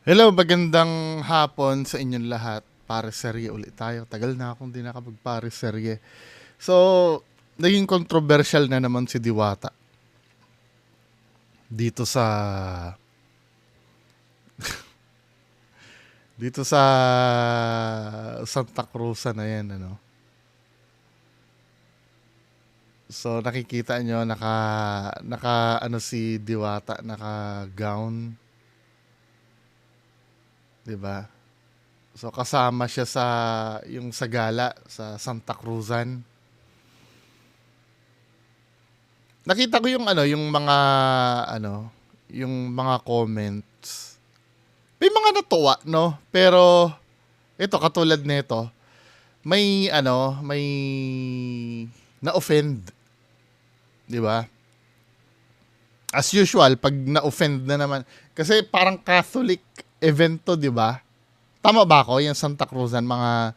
Hello, magandang hapon sa inyong lahat. Pares-serye ulit tayo. Tagal na akong di nakapag-pares-serye. So, naging controversial na naman si Diwata dito sa dito sa Santa Cruz na yan, ano. So, nakikita nyo, naka ano si Diwata, naka gown, 'di ba? So, kasama siya sa yung sa gala sa Santa Cruzan. Nakita ko yung ano, yung mga comments. May mga natuwa, no? Pero ito katulad nito, may na-offend, 'di ba? As usual, pag na-offend na naman kasi parang Catholic event to, 'di ba? Tama ba ako? Yung Santa Cruzan, mga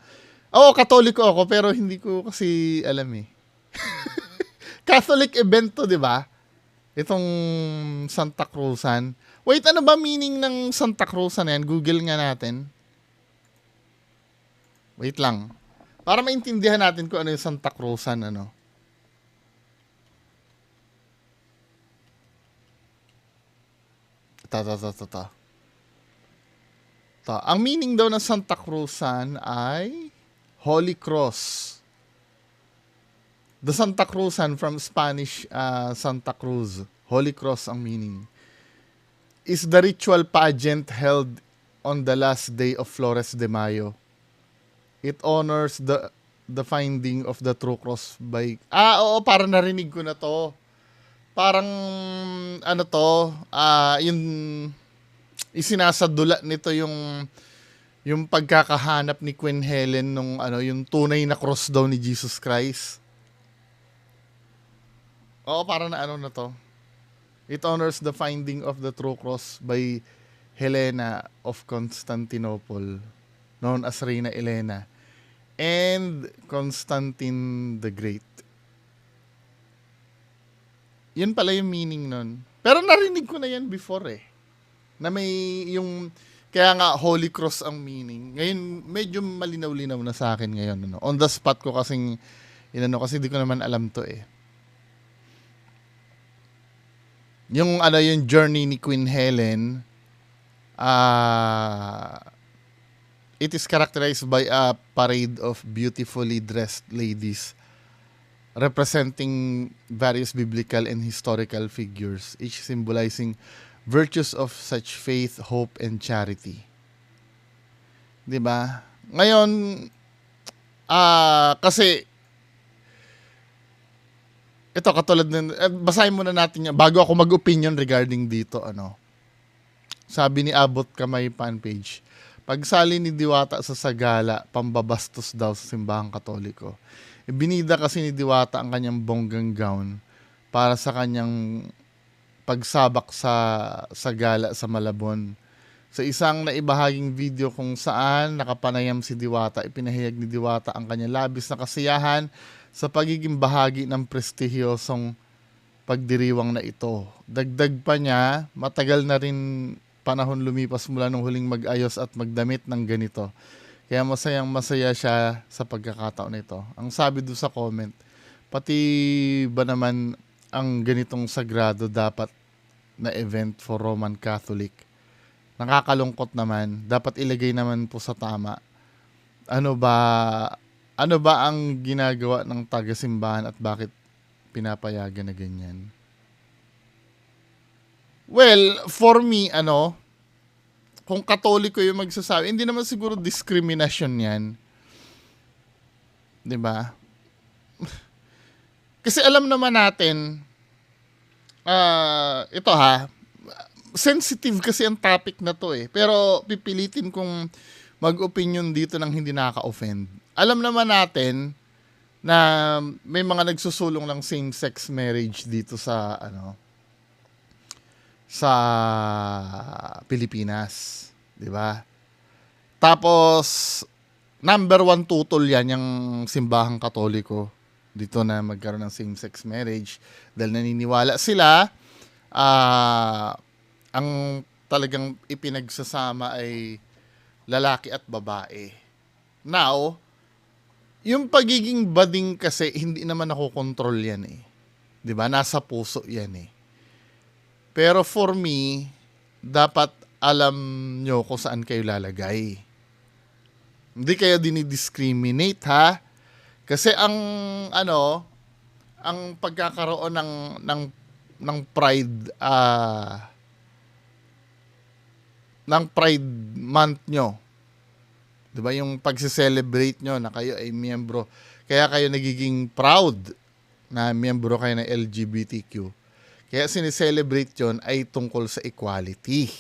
Oo, Katoliko ako pero hindi ko kasi alam eh. Catholic event to, 'di ba? Itong Santa Cruzan. Wait, ano ba meaning ng Santa Cruzan na yan? Google nga natin. Wait lang. Para maintindihan natin kung ano yung Santa Cruzan, ano. Ito. Ang meaning daw ng Santa Cruzan ay Holy Cross. The Santa Cruzan from Spanish Santa Cruz. Holy Cross ang meaning. Is the ritual pageant held on the last day of Flores de Mayo. It honors the finding of the true cross by... Oo, parang narinig ko na to. Parang, ano to, yung isinasadula nito yung pagkakahanap ni Queen Helen nung ano, yung tunay na cross daw ni Jesus Christ. Oo, parang na ano na to. It honors the finding of the true cross by Helena of Constantinople, known as Reina Elena, and Constantine the Great. Yun pala yung meaning nun. Pero narinig ko na yan before eh. Na may yung... Kaya nga, Holy Cross ang meaning. Ngayon, medyo malinaw-linaw na sa akin ngayon. Ano? On the spot ko kasing... kasi di ko naman alam to eh. Yung ano, yung journey ni Queen Helen, it is characterized by a parade of beautifully dressed ladies representing various biblical and historical figures, each symbolizing virtues of such faith, hope, and charity. 'Di ba? Ngayon, kasi ito katulad ng basahin muna natin yan bago ako mag-opinion regarding dito, ano. Sabi ni Abot Kamay fan page, pagsali ni Diwata sa sagala, pambabastos daw sa simbahang Katoliko. Ibinida kasi ni Diwata ang kanyang bonggang gown para sa kanyang pagsabak sa gala sa Malabon. Sa isang naibahaging video kung saan nakapanayam si Diwata, ipinahayag ni Diwata ang kanyang labis na kasiyahan sa pagiging bahagi ng prestihiyosong pagdiriwang na ito. Dagdag pa niya, matagal na rin panahon lumipas mula nung huling mag-ayos at magdamit ng ganito. Kaya masayang masaya siya sa pagkakataon nito. Ang sabi doon sa comment, pati ba naman ang ganitong sagrado dapat na event for Roman Catholic? Nakakalungkot naman. Dapat ilagay naman po sa tama. Ano ba ang ginagawa ng taga-simbahan at bakit pinapayagan na ganyan? Well, for me, kung Katoliko yung magsasabi, hindi naman siguro discrimination yan. 'Di ba? Kasi alam naman natin, ito ha, sensitive kasi ang topic na to eh. Pero pipilitin kong mag-opinion dito ng hindi nakaka-offend. Alam naman natin na may mga nagsusulong ng same-sex marriage dito sa Pilipinas, 'di ba? Tapos number one tutol yan yung simbahang Katoliko dito na magkaroon ng same-sex marriage dahil naniniwala sila ang talagang ipinagsasama ay lalaki at babae. Now, yung pagiging bading kasi hindi naman ako control yan eh. 'Di ba? Nasa puso yan eh. Pero for me, dapat alam nyo kung saan kayo lalagay. Hindi kayo dinidiscriminate ha. Kasi ang pagkakaroon ng pride ng Pride Month nyo. 'Di ba? Yung pagse-celebrate nyo na kayo ay miyembro. Kaya kayo nagiging proud na miyembro kayo ng LGBTQ. Kaya sineselebrate yon ay tungkol sa equality.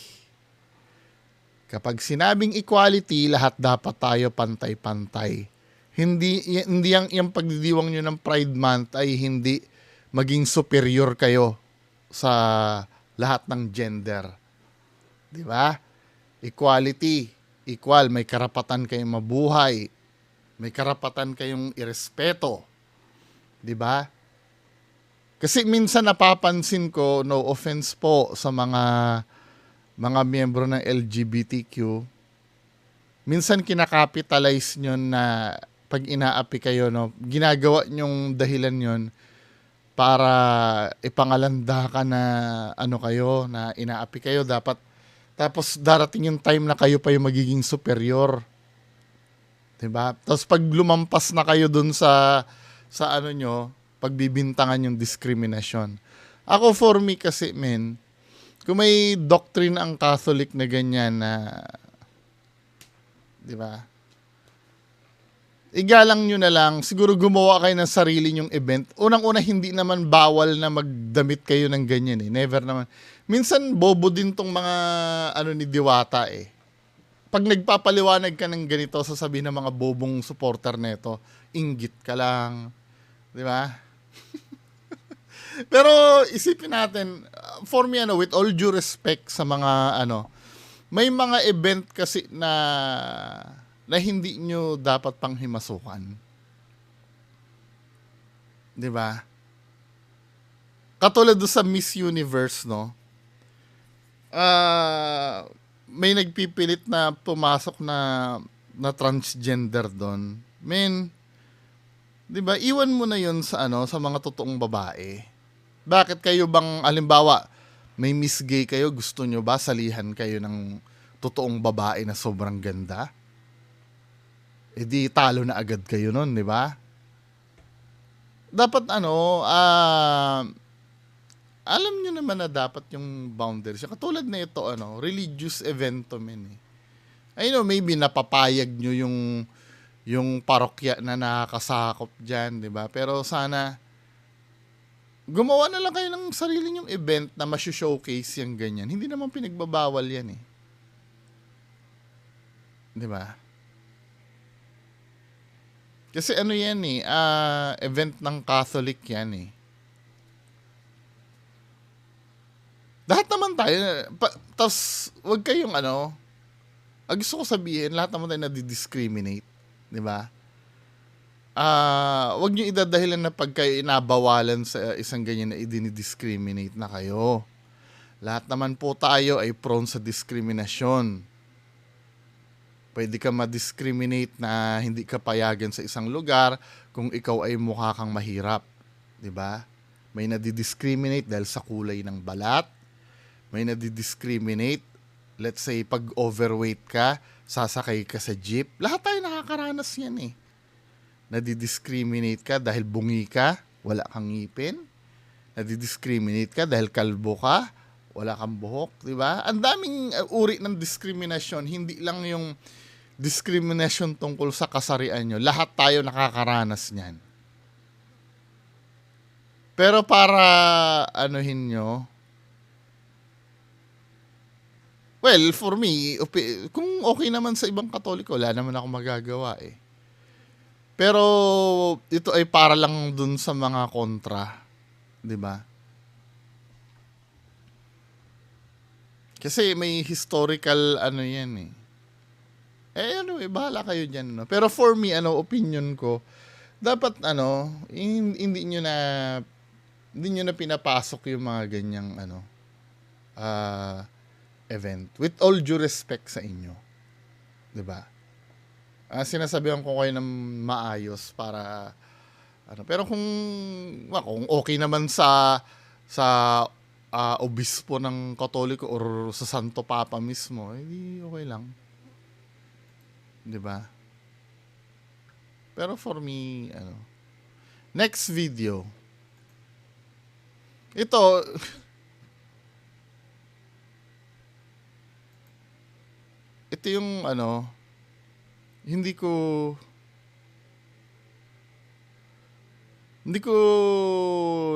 Kapag sinabing equality, lahat dapat tayo pantay-pantay. Hindi yung pagdidiwang nyo ng Pride Month ay hindi maging superior kayo sa lahat ng gender. 'Di ba? Equality, equal, may karapatan kayong mabuhay. May karapatan kayong irespeto. 'Di ba? Kasi minsan napapansin ko, no offense po sa mga miyembro ng LGBTQ, minsan kinakapitalize nyo na pag inaapi kayo, no, ginagawa nyong dahilan yon para ipangalanda ka na kayo, na inaapi kayo, dapat tapos darating yung time na kayo pa yung magiging superior. 'Di ba? Tapos pag lumampas na kayo dun sa nyo, pagbibintangan yung diskriminasyon. Ako for me kasi, kung may doctrine ang Catholic na ganyan na, 'di ba? Igalang nyo na lang, siguro gumawa kayo ng sarili nyong event. Unang-una, hindi naman bawal na magdamit kayo ng ganyan eh. Never naman. Minsan, bobo din tong mga ni Diwata eh. Pag nagpapaliwanag ka ng ganito, sasabihin ng mga bobong supporter neto, inggit ka lang. 'Di ba? Pero isipin natin, for me, with all due respect sa mga, may mga event kasi na hindi nyo dapat panghimasukan. 'Di ba? Katulad doon sa Miss Universe, no? May nagpipilit na pumasok na transgender doon. 'Di ba? Iwan mo na 'yon sa sa mga totoong babae. Bakit kayo bang, halimbawa, may Miss Gay kayo, gusto nyo ba salihan kayo ng totoong babae na sobrang ganda? E di talo na agad kayo nun, di ba? Dapat alam nyo naman na dapat yung boundaries. Katulad na ito, religious event to I know, maybe napapayag nyo yung parokya na nakakasakop dyan, di ba? Pero sana, gumawa na lang kayo ng sarili nyong event na ma-showcase yung ganyan. Hindi naman pinagbabawal yan eh. 'Di ba? Kasi yan eh, event ng Catholic yan eh. Lahat naman tayo, tapos wag kayong gusto ko sabihin, lahat naman tayo na-discriminate. 'Di ba? Wag niyo idadahilan na pag kayo inabawalan sa isang ganyan na idinidiscriminate na kayo. Lahat naman po tayo ay prone sa diskriminasyon. Pwede ka ma-discriminate na hindi ka payagan sa isang lugar kung ikaw ay mukha kang mahirap. 'Di ba? May nadidiscriminate dahil sa kulay ng balat. May nadidiscriminate, let's say, pag overweight ka, sasakay ka sa jeep. Lahat tayo nakakaranas yan eh. Nadidiscriminate ka dahil bungi ka, wala kang ngipin. Nadidiscriminate ka dahil kalbo ka, wala kang buhok, di ba? Ang daming uri ng diskriminasyon, hindi lang yung diskriminasyon tungkol sa kasarian nyo. Lahat tayo nakakaranas niyan. Pero para nyo, well, for me, kung okay naman sa ibang Katoliko, wala naman ako magagawa eh. Pero ito ay para lang dun sa mga kontra, 'di ba? Kasi may historical yan eh. Bahala kayo diyan, no. Pero for me, opinion ko, dapat hindi niyo na pinapasok yung mga ganyang event. With all due respect sa inyo. 'Di ba? Sinasabihan ko kayo ng maayos para ano, pero kung okay naman sa obispo ng Katoliko or sa Santo Papa mismo, hindi okay lang. 'Di ba? Pero for me, next video. Ito, ito yung hindi ko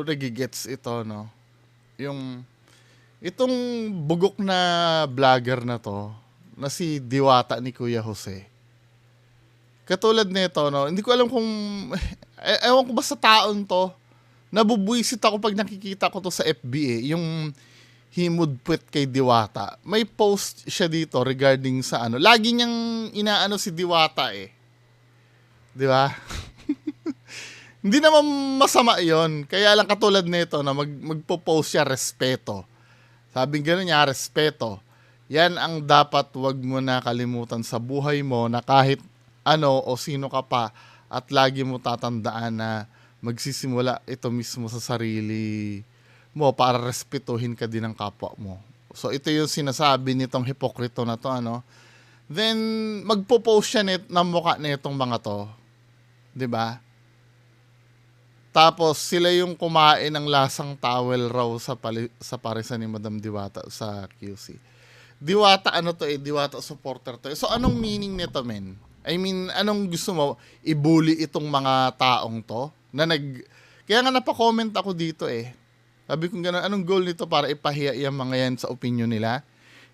nagigets ito, no? Itong bugok na vlogger na to, na si Diwata ni Kuya Jose. Katulad nito, no? Hindi ko alam kung, ewan ko ba sa taon to, nabubuisit ako pag nakikita ko to sa FB yung himudput kay Diwata. May post siya dito regarding sa lagi niyang inaano si Diwata Di ba? Hindi naman masama yon. Kaya lang katulad nito na magpo-post siya respeto. Sabing gano'n niya, respeto. Yan ang dapat wag mo na kalimutan sa buhay mo na kahit o sino ka pa at lagi mo tatandaan na magsisimula ito mismo sa sarili mo para respetuhin ka din ng kapwa mo. So ito yung sinasabi nitong hipokrito na to, Then magpo-post siya ng mukha nitong mga to. 'Di ba? Tapos sila yung kumain ng lasang towel raw sa parisan ni Madam Diwata sa QC. Diwata Diwata supporter to. So anong meaning nito, men? I mean, anong gusto mo ibuli itong mga taong to kaya nga napa-comment ako dito Sabi ko gano'n, anong goal nito para ipahiya yung mga yan sa opinion nila?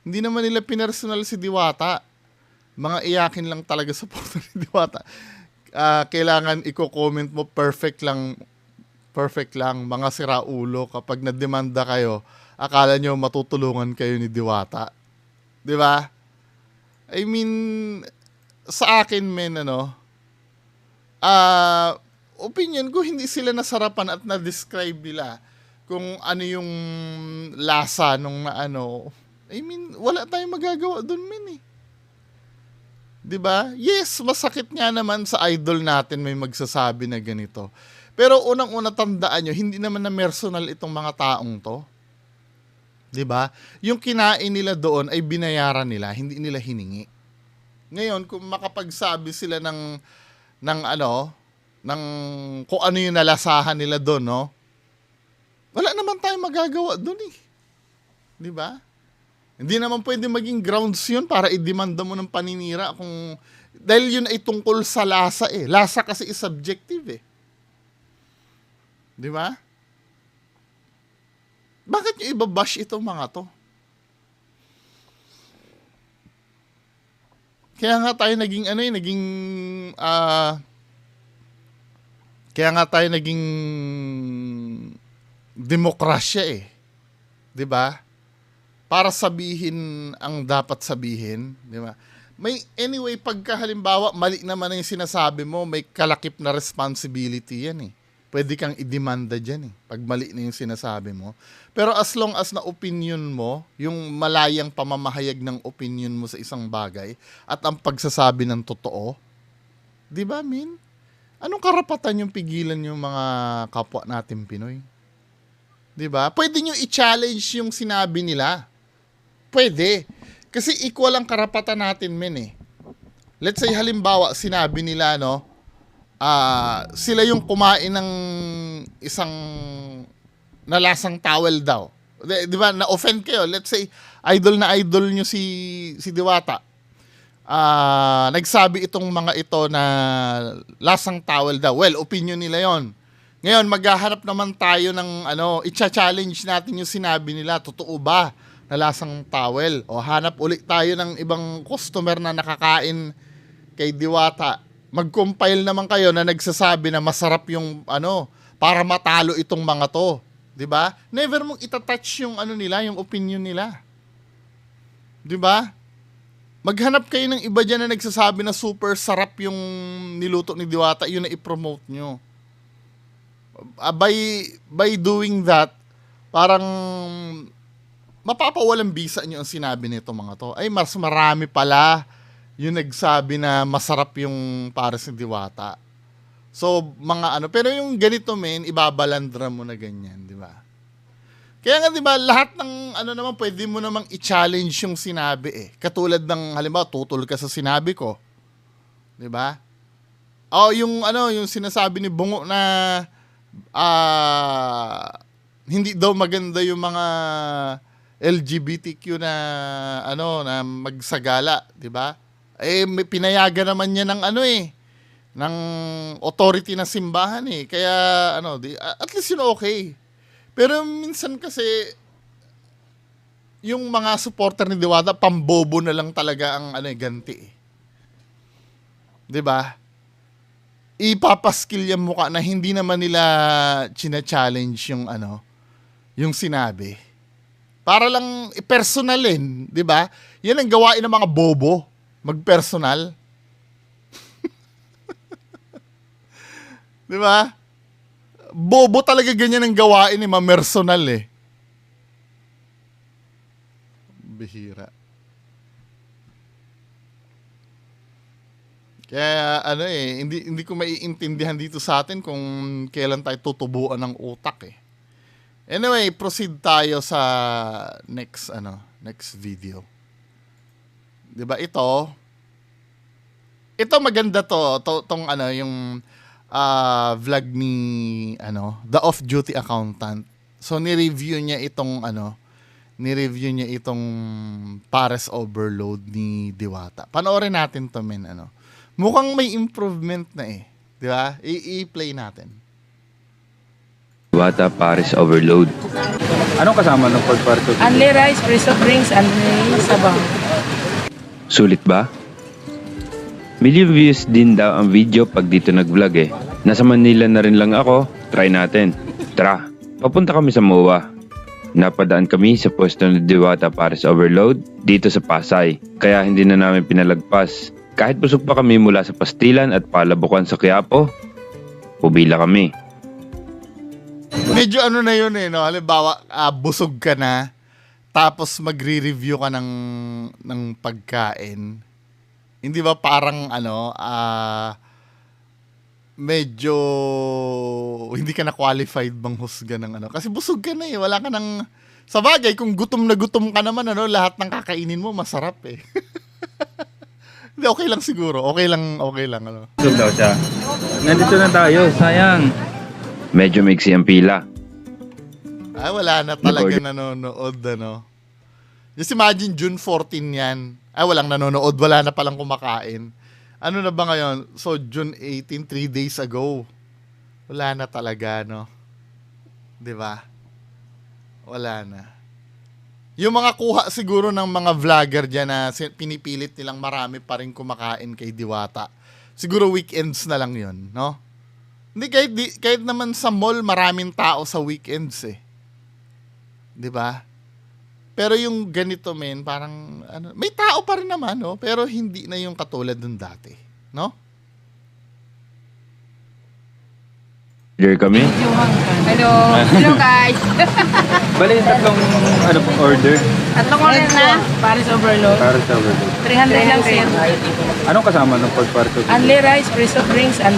Hindi naman nila pinersonal si Diwata. Mga iyakin lang talaga supporter ni Diwata. Kailangan i-comment mo perfect lang, mga siraulo. Kapag nademanda kayo, akala nyo matutulungan kayo ni Diwata. 'Di ba? I mean, sa akin, men, opinion ko, hindi sila nasarapan at na-describe nila kung ano yung lasa nung I mean, wala tayong magagawa doon, men 'Di ba? Yes, masakit nga naman sa idol natin may magsasabi na ganito. Pero unang-una tandaan nyo, hindi naman na personal itong mga taong to. 'Di ba? Yung kinain nila doon ay binayaran nila, hindi nila hiningi. Ngayon, kung makapagsabi sila ng kung ano yung nalasahan nila doon, no? Wala naman tayong magagawa doon 'Di ba? Hindi naman pwede maging grounds yun para i-demanda mo ng paninira dahil yun ay tungkol sa lasa Lasa kasi is subjective 'Di ba? Bakit nyo ibabash itong mga to? Kaya nga tayo naging demokrasya 'Di ba? Para sabihin ang dapat sabihin, 'di ba? Anyway, pagka halimbawa mali naman yung sinasabi mo, may kalakip na responsibility yan Pwede kang idemanda diyan pag mali na yung sinasabi mo. Pero as long as na opinion mo, yung malayang pamamahayag ng opinion mo sa isang bagay at ang pagsasabi ng totoo, 'di ba, min? Anong karapatan yung pigilan yung mga kapwa natin Pinoy? 'Di ba? Pwede nyo i-challenge yung sinabi nila. Pwede. Kasi equal ang karapatan natin, men Let's say halimbawa sinabi nila sila yung kumain ng isang nalasang towel daw. 'Di ba? Na-offend kayo. Let's say idol nyo si Diwata. Nagsabi itong mga ito na lasang towel daw. Well, opinion nila 'yon. Ngayon, maghahanap naman tayo ng i-challenge natin yung sinabi nila. Totoo ba na lasang towel? O hanap ulit tayo ng ibang customer na nakakain kay Diwata. Mag-compile naman kayo na nagsasabi na masarap yung para matalo itong mga to. 'Di ba? Never mong itatouch yung nila, yung opinion nila. 'Di ba? Maghanap kayo ng iba dyan na nagsasabi na super sarap yung niluto ni Diwata, yun na i-promote nyo. By doing that, parang mapapawalang bisa nyo ang sinabi nito mga to. Ay, mas marami pala yung nagsabi na masarap yung Pares ni Diwata. So, mga ano, pero yung ganito men, ibabalandra mo na ganyan, di ba? Kaya nga, di ba, lahat ng ano naman, pwede mo namang i-challenge yung sinabi eh. Katulad ng, halimbawa, tutol ka sa sinabi ko. Di ba? O, yung ano, yung sinasabi ni Bungo na, hindi daw maganda yung mga LGBTQ na ano na magsagala, 'di ba? Eh may pinayagan naman niya ng ano ng authority ng simbahan Kaya ano, at least yun okay. Pero minsan kasi yung mga supporter ni Diwata pambobo na lang talaga ang ganti 'Di ba? Ipapaskil yung mukha na hindi naman nila china-challenge yung sinabi. Para lang i-personalin, 'di ba? Yan ang gawain ng mga bobo, mag-personal. 'Di ba? Bobo talaga ganyan ang gawain ma-personal Bihira. Kaya hindi ko maiintindihan dito sa atin kung kailan tayo tutubuan ng utak Anyway, proceed tayo sa next video. 'Di ba ito maganda tong yung vlog ni The Off-Duty Accountant. So ni-review niya itong Pares Overload ni Diwata. Panoorin natin to men Mukhang may improvement na 'di ba? I-play natin. Diwata Pares Overload. Anong kasama ng pagparto? Only rice, preso drinks, and sabaw. Sulit ba? Million views din daw ang video pag dito nag-vlog Nasa Manila na rin lang ako, try natin. Tara, papunta kami sa MOA. Napadaan kami sa pwesto ng Diwata Pares Overload dito sa Pasay, kaya hindi na namin pinalagpas. Kahit busog pa kami mula sa Pastilan at Palabukan sa Quiapo, pubila kami. Medyo na yun halimbawa busog ka na tapos magre-review ka ng pagkain. Hindi ba parang medyo hindi ka na qualified bang husga ng kasi busog ka na wala ka ng sa bagay kung gutom na gutom ka naman lahat ng kakainin mo masarap Hindi okay lang siguro. Okay lang Busog daw siya. Nandito na tayo, sayang. Medyo maiksi ang pila. Ay, wala na talaga nanonood, Just imagine, June 14 yan. Ay, walang nanonood. Wala na palang kumakain. Ano na ba ngayon? So, June 18, 3 days ago. Wala na talaga, Diba? Wala na. Yung mga kuha siguro ng mga vlogger dyan na pinipilit nilang marami pa rin kumakain kay Diwata. Siguro weekends na lang yun, Hindi, kahit naman sa mall, maraming tao sa weekends Di ba? Pero yung ganito men, parang may tao pa rin naman, pero hindi na yung katulad nung dati, Order kami. Hello guys. Bali, tatlong pong order? Tatlong order na. Pares Overload. Pares Overload. 300 lang sir. Anong kasama ng pagparto? Only rice, preso drinks, and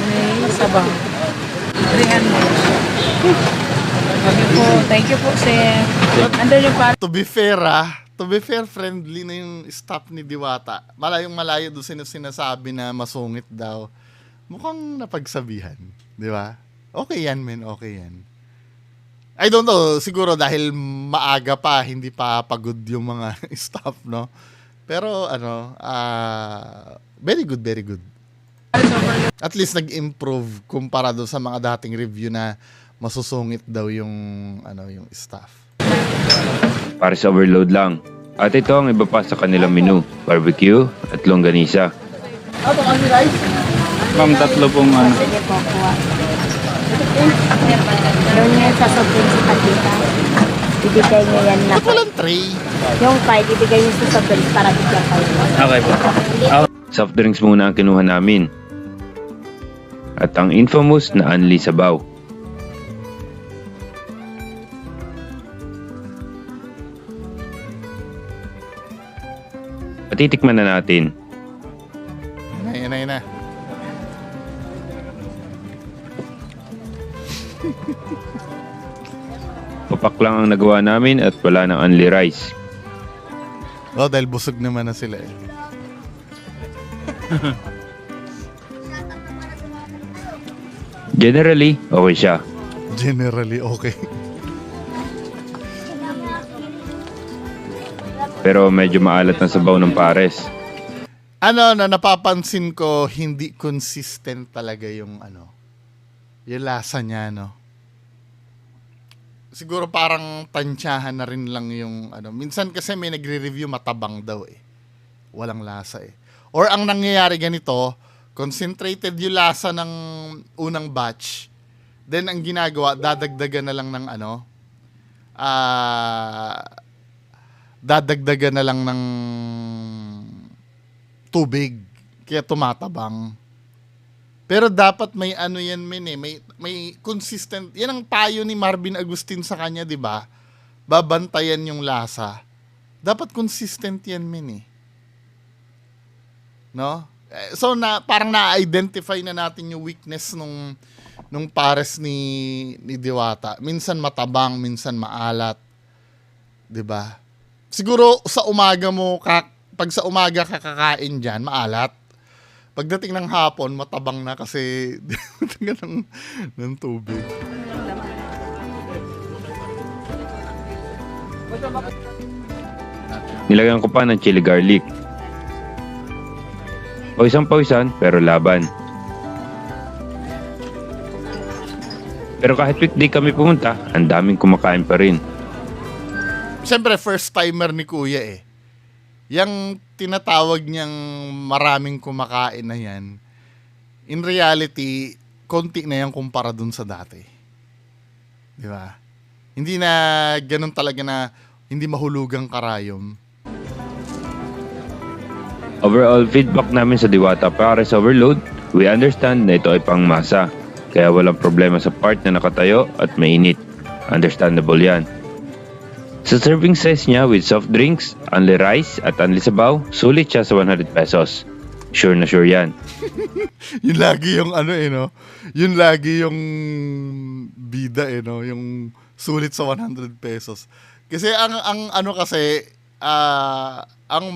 sabaw. 300. Thank you po sir. Andun yung Pares. To be fair, friendly na yung staff ni Diwata. Malayo doon sinasabi na masungit daw. Mukhang napagsabihan, di ba? Okay yan, men. Okay yan. I don't know. Siguro dahil maaga pa, hindi pa pagod yung mga staff, Pero, very good, very good. At least nag-improve kumpara doon sa mga dating review na masusungit daw yung staff. Pares Overload lang. At ito ang iba pa sa kanilang menu, barbecue at longganisa. Ma'am, tatlo pong Sige po, kuha. Doon yan sa sobrang si Patita. Ibigay niyo yan na. Ba't walang tray? Yung 5, ibigay niyo sa sobrang para bigyan kayo. Okay po. Soft drinks muna ang kinuha namin. At ang infamous na Anli Sabaw. Matitikman na natin. Yan na. Papak lang ang nagawa namin at wala ng only rice. Oh, dahil busog naman na sila eh. Generally, okay siya. Generally, okay. Pero medyo maalat ang sabaw ng pares. Ano na napapansin ko, hindi consistent talaga yung yung lasa niya, no? Siguro parang tansyahan na rin lang yung Minsan kasi may nagre-review matabang daw eh. Walang lasa eh. Or ang nangyayari ganito, concentrated yung lasa ng unang batch. Then ang ginagawa, dadagdagan na lang ng dadagdagan na lang ng tubig. Kaya tumatabang. Pero dapat may yan may consistent. Yan ang payo ni Marvin Agustin sa kanya, 'di ba? Babantayan yung lasa. Dapat consistent yan No? So parang na-identify na natin yung weakness nung pares ni Diwata. Minsan matabang, minsan maalat. 'Di ba? Siguro sa umaga pag sa umaga kakain diyan, maalat. Pagdating ng hapon, matabang na kasi ng tubig. Nilagyan ko pa ng chili garlic. Pawisan pero laban. Pero kahit weekday kami pumunta, ang daming kumakain pa rin. Siyempre, first timer ni Kuya eh. Yang tinatawag niyang maraming kumakain na yan, in reality, konti na yan kumpara dun sa dati. Di ba? Hindi na ganun talaga na hindi mahulugang karayom. Overall feedback namin sa Diwata Pares Overload, we understand na ito ay pangmasa. Kaya walang problema sa part na nakatayo at mainit. Understandable yan. Sa serving size niya with soft drinks, only rice at only sabaw, sulit siya sa 100 pesos. Sure na sure yan. Yun lagi yung no? Yun lagi yung bida no? Yung sulit sa 100 pesos. Kasi ang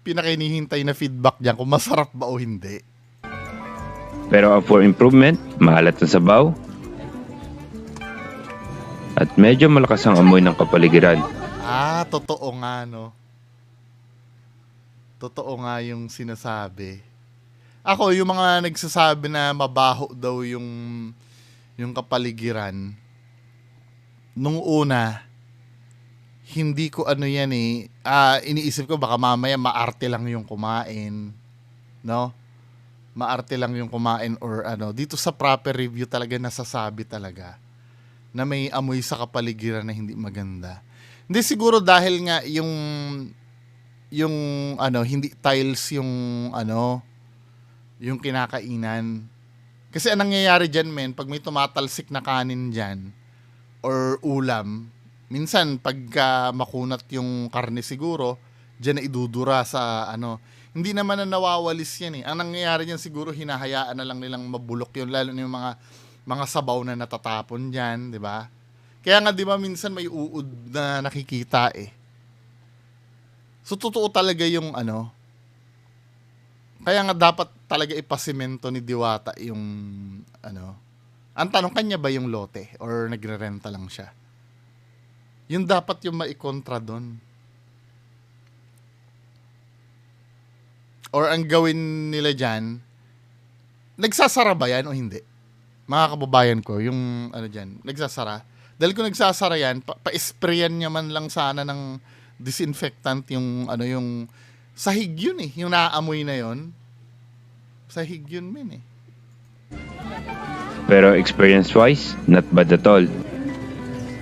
pinakainihintay na feedback diyan kung masarap ba o hindi. Pero for improvement, maalat ang sabaw. At medyo malakas ang amoy ng kapaligiran. Totoo nga, no? Totoo nga yung sinasabi. Ako, yung mga nagsasabi na mabaho daw yung kapaligiran, nung una, hindi ko yan eh. Iniisip ko baka mamaya maarte lang yung kumain. No? Maarte lang yung kumain or Dito sa proper review talaga nasasabi talaga na may amoy sa kapaligiran na hindi maganda. Hindi siguro dahil nga yung hindi tiles yung kinakainan. Kasi anong nangyayari diyan pag may tumatalsik na kanin diyan or ulam, minsan pagka makunat yung karne siguro, diyan na idudura sa hindi naman na nawawalis yan eh. Ang nangyayari diyan siguro hinahayaan na lang nilang mabulok yun, lalo na yung mga sabaw na natatapon diyan, 'di ba? Kaya nga 'di ba minsan may uod na nakikita eh. So totoo talaga yung Kaya nga dapat talaga ipasimento ni Diwata yung Ang tanong, kanya ba yung lote or nagre-renta lang siya? Yun dapat yung maikontra doon. Or ang gawin nila diyan, nagsasara ba yan o hindi? Mga kababayan ko, yung dyan, nagsasara. Dahil kung nagsasara yan, pa-sprayan niya man lang sana ng disinfectant yung sahig yun eh. Yung naaamoy na yun. Sahig yun eh. Pero experience-wise, not bad at all.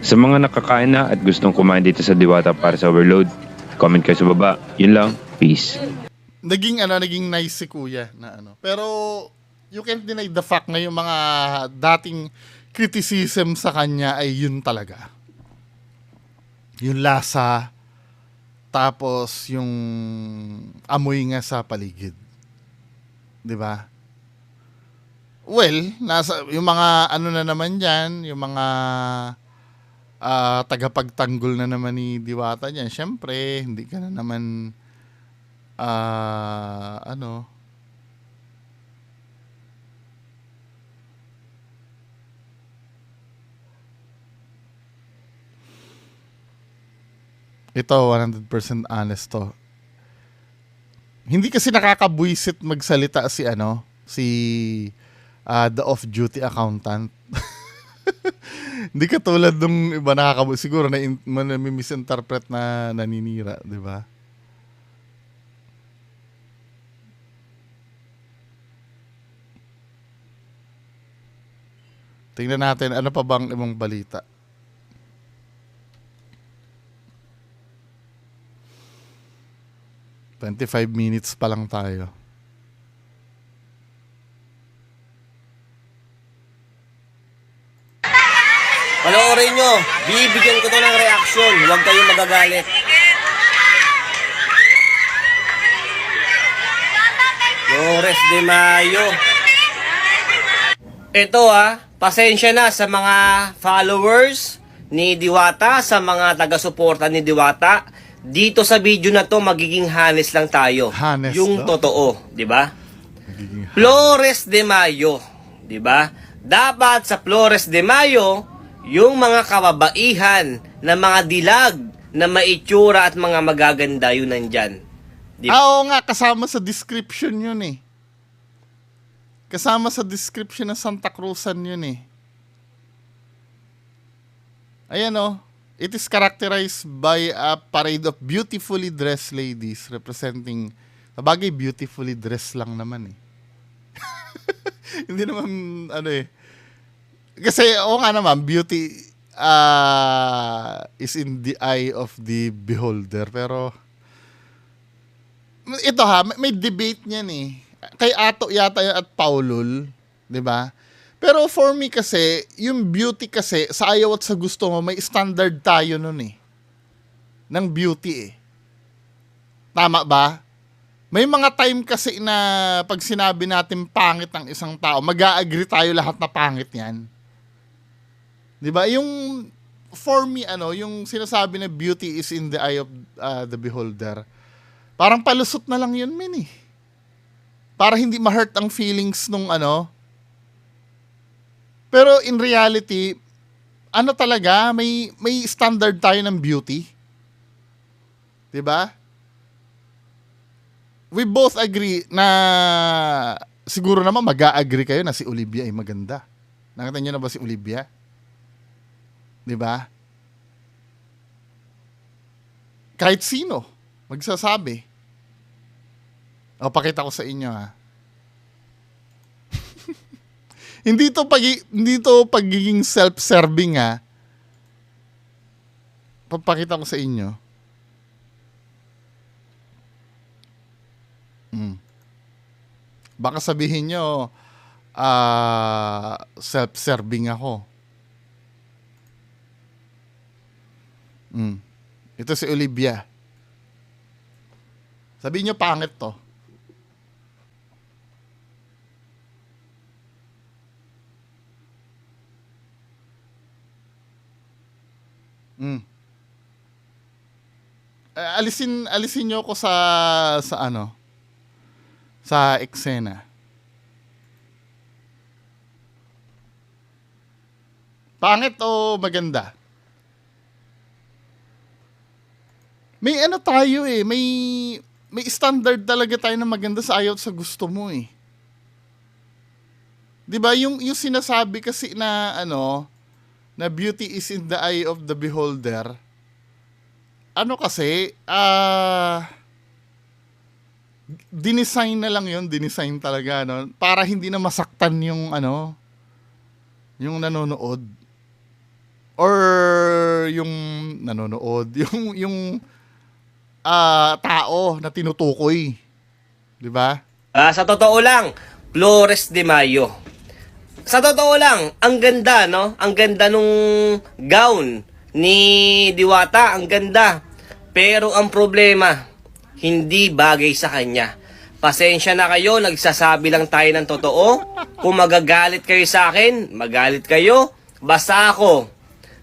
Sa mga nakakain na at gustong kumain dito sa Diwata Pares Overload, comment kayo sa baba. Yun lang. Peace. Naging nice si Kuya na Pero you can't deny the fact na yung mga dating criticism sa kanya ay yun talaga. Yung lasa, Tapos yung amoy nga sa paligid. 'Di ba? Well, yung mga ano na naman diyan, yung mga tagapagtanggol na naman ni Diwata diyan. Syempre, hindi ka na naman ano. Ito 100% honest to. Hindi kasi nakakabwisit magsalita si the off-duty accountant. Hindi katulad nung iba siguro na misinterpret na naninira, di ba? Tingnan natin ano pa bang ibang balita. "25 minutes pa lang tayo." Panoorin nyo, bibigyan ko to ng reaction. Huwag kayong magagalit. Flores de Mayo. Ito pasensya na sa mga followers ni Diwata, sa mga taga-suporta ni Diwata. Dito sa video na to, magiging honest lang tayo. Honest, yung no? totoo, di ba? Flores de Mayo, di ba? Dapat sa Flores de Mayo, yung mga kababaihan na mga dilag na maitsura at mga magaganda yun nandyan. Oo nga, kasama sa description yun eh. Kasama sa description ng Santa Cruzan yun eh. Ayan it is characterized by a parade of beautifully dressed ladies representing, sabagay beautifully dressed lang naman eh. Hindi naman kasi nga naman, beauty is in the eye of the beholder. Pero ito may debate niyan eh. Kay Ato yata at Paulul, 'di ba? Pero for me kasi, yung beauty kasi sa ayaw at sa gusto mo, may standard tayo nun eh. Ng beauty eh. Tama ba? May mga time kasi na pag sinabi natin pangit ang isang tao, mag-a-agree tayo lahat na pangit 'yan. 'Di ba? Yung for me yung sinasabi na beauty is in the eye of the beholder. Parang palusot na lang 'yun, men eh. Para hindi ma-hurt ang feelings nung Pero in reality, talaga, may standard tayo ng beauty. 'Di ba? We both agree na siguro naman mag-a-agree kayo na si Olivia ay maganda. Nakita niyo na ba si Olivia? 'Di ba? Kahit sino magsasabi. Pakita ko sa inyo Hindi to pagiging self-serving Papakita ko sa inyo. Baka sabihin nyo, self-serving ako. Ito si Olivia. Sabihin nyo pangit to. Alisin niyo ko sa eksena. Pangit o maganda? May tayo eh, may standard talaga tayo na maganda sa ayaw at sa gusto mo eh. 'Di ba yung sinasabi kasi na na beauty is in the eye of the beholder. Kasi, dinesign na lang yun, dinesign talaga, para hindi na masaktan yung, yung nanonood. Or yung nanonood, yung tao na tinutukoy. 'Di ba? Sa totoo lang, Flores de Mayo. Sa totoo lang, ang ganda, Ang ganda nung gown ni Diwata, ang ganda. Pero ang problema, hindi bagay sa kanya. Pasensya na kayo, nagsasabi lang tayo ng totoo. Kung magagalit kayo sa akin, magalit kayo. Basta ako,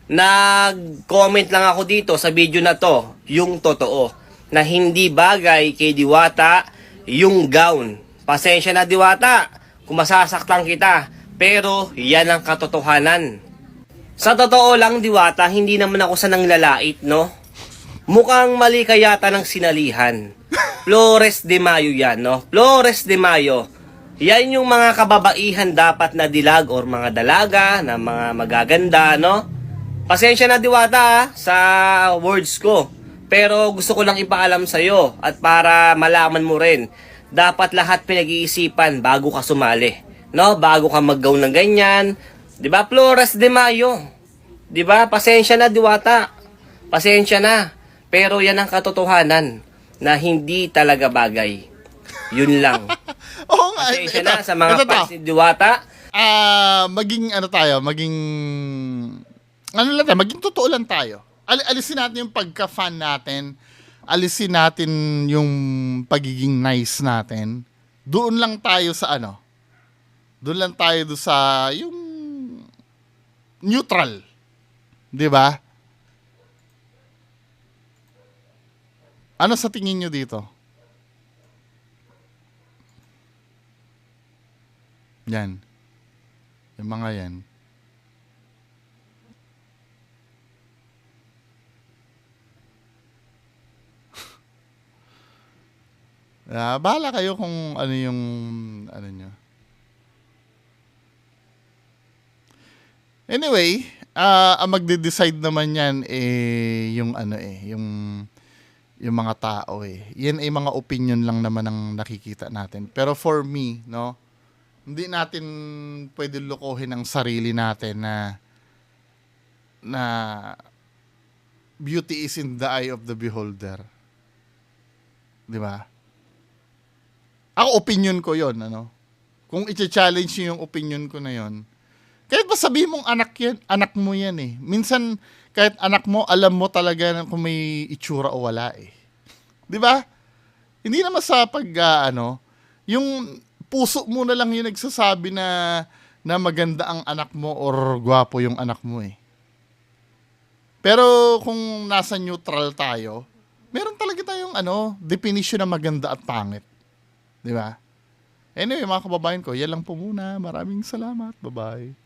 nag-comment lang ako dito sa video na to, yung totoo, na hindi bagay kay Diwata yung gown. Pasensya na Diwata, kung masasaktan kita, pero yan ang katotohanan. Sa totoo lang Diwata, hindi naman ako sa nanglalait, no? Mukhang mali ka yata ng sinalihan. Flores de Mayo yan, no? Flores de Mayo. Yan yung mga kababaihan dapat na dilag or mga dalaga na mga magaganda, no? Pasensya na Diwata sa words ko. Pero gusto ko lang ipaalam sa'yo at para malaman mo rin, dapat lahat pinag-iisipan bago ka sumali. No? Bago ka mag-gown ng ganyan. Diba? Flores de Mayo. Diba? Pasensya na Diwata. Pasensya na. Pero yan ang katotohanan na hindi talaga bagay. Yun lang. Oo nga. Pasensya ito, na sa mga ito to. fans ni Diwata. Maging ano tayo, maging ano lang tayo, maging totoo lang tayo. Alisin natin yung pagka-fan natin. Alisin natin yung pagiging nice natin. Doon lang tayo sa ano. Doon lang tayo sa yung neutral. 'Di ba? Ano sa tingin nyo dito? Yan. Yung mga yan. Bahala kayo kung ano yung ano nyo. Anyway, ang magde-decide naman yan yung ano yung mga tao Yan ay mga opinion lang naman ang nakikita natin. Pero for me, no, hindi natin pwede lokohin ang sarili natin na beauty is in the eye of the beholder. 'Di ba? Ako opinion ko 'yon, ano. Kung i-challenge niyo yung opinion ko na 'yon, kahit ba sabihin mong anak mo yan Minsan kahit anak mo, alam mo talaga kung may itsura o wala 'Di ba? Hindi naman sa yung puso mo na lang yung nagsasabi na maganda ang anak mo or gwapo yung anak mo Pero kung nasa neutral tayo, meron talaga tayong definition na maganda at pangit. 'Di ba? Anyway, mga kababayan ko, yan lang po muna. Maraming salamat. Bye-bye.